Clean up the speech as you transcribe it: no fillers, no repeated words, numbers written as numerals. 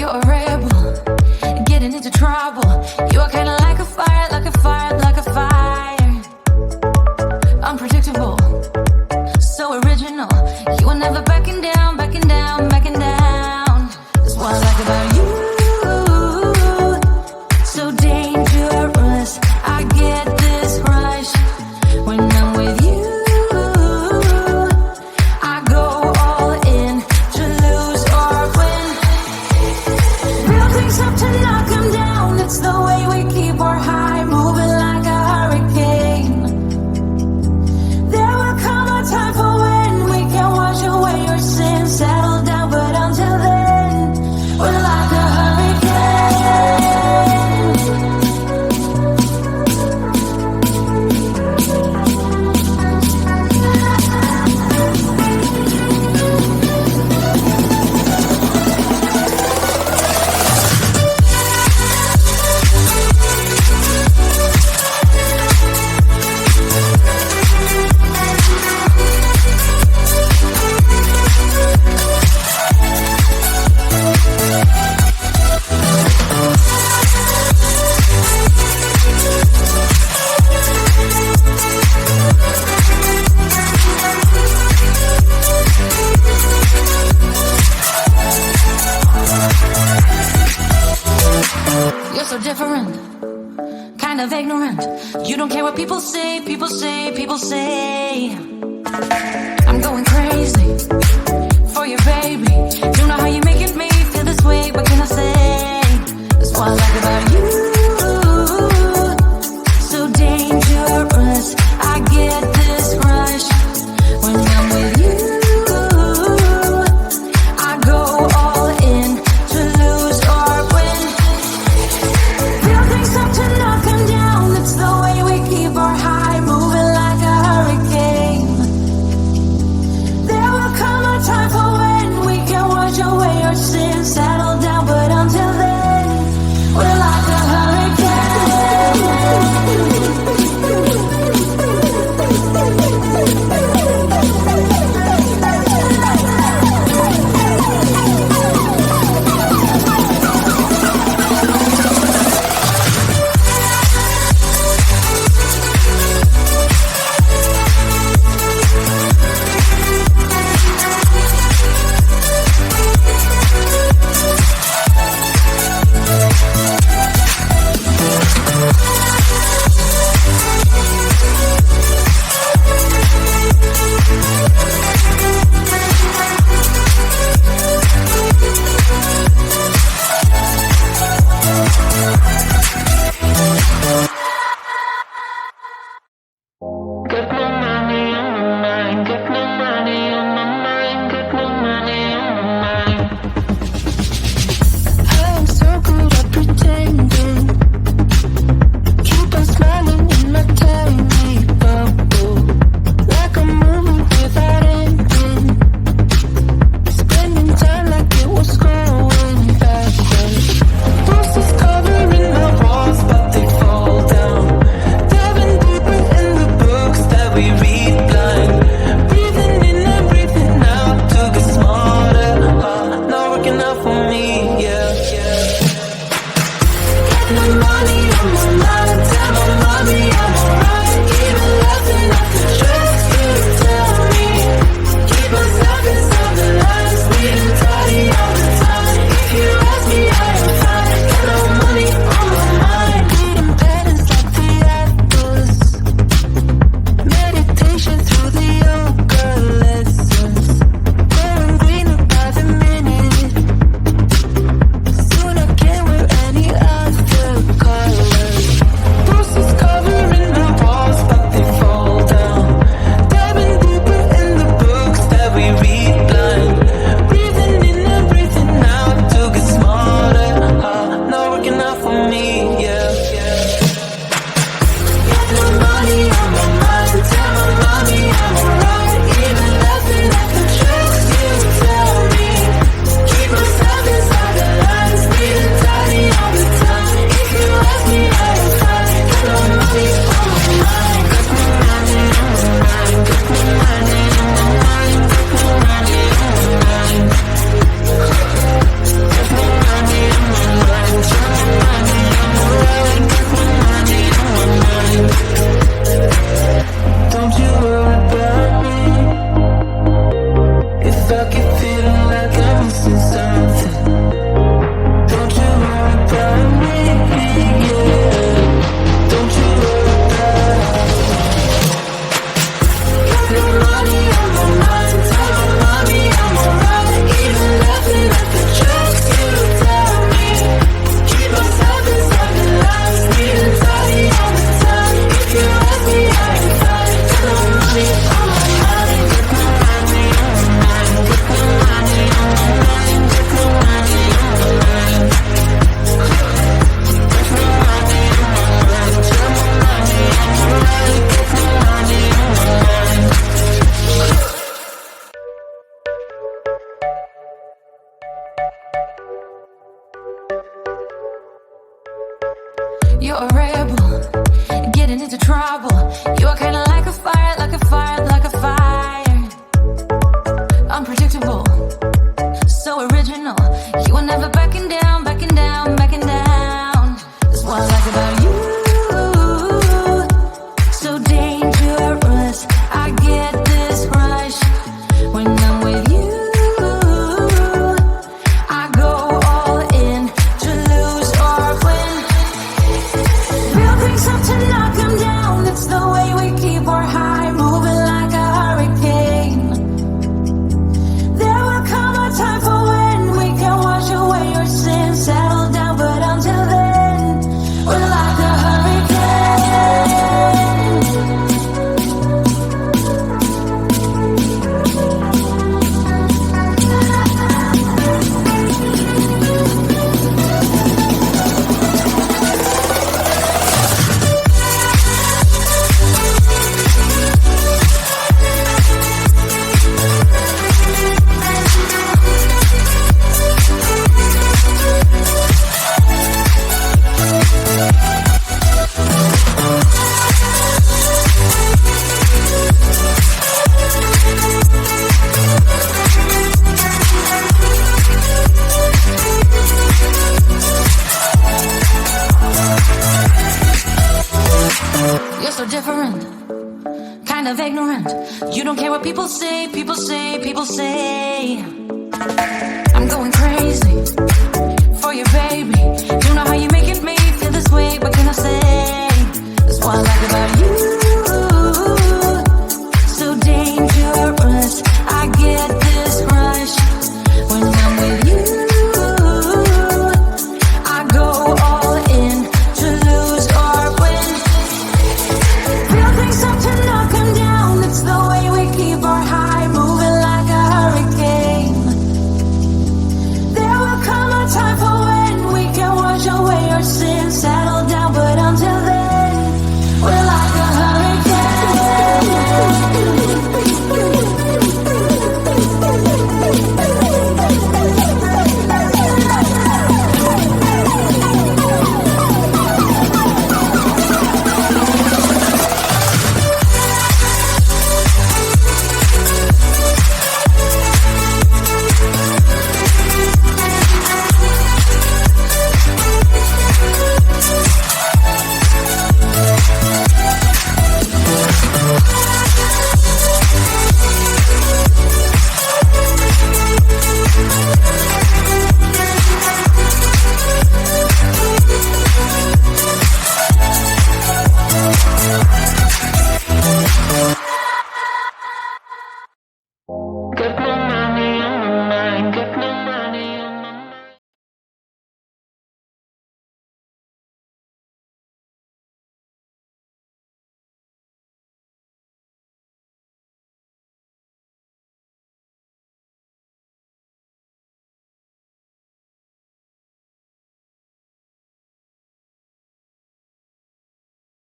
You're a rebel, getting into trouble. You are kinda like a fire, like a fire, like a fire. Unpredictable, so original. You are never backing down, backing down, backing down. That's what I like about you. So dangerous, I get this rush when I'm with you. I go all in to lose or win. Real things up to knock 'em down. It's the way we keep our high, moving like a hurricane. There will come a time for when we can wash away your sins, settle down, but until then, we're like a hurricane. You're so different, kind of ignorant. You don't care what people say, people say, people say. I'm going crazy for you, baby. You know how you making me feel this way, what can I say? That's what I like about you. So dangerous, I get this rush when I'm with you. I go all in to lose or win. Real things up to knock 'em down. It's the way we keep our high, moving like a hurricane. There will come a time for when we can wash away our sins, settle down, but until then, we're like You're a rebel, getting into trouble. You're kinda like a fire, like a fire, like a fire. Unpredictable, so original. You were never backing down, backing down, backing down. That's what I like about you. So dangerous, I get this rush when I'm with you. I go all in to lose or win. Real things up to knock 'em down. It's the way we keep our high, moving like a hurricane. There will come a time for when we can wash away your sins, settle down, but until then, we're like a hurricane. You're so different, kind of ignorant. You don't care what people say, people say, people say.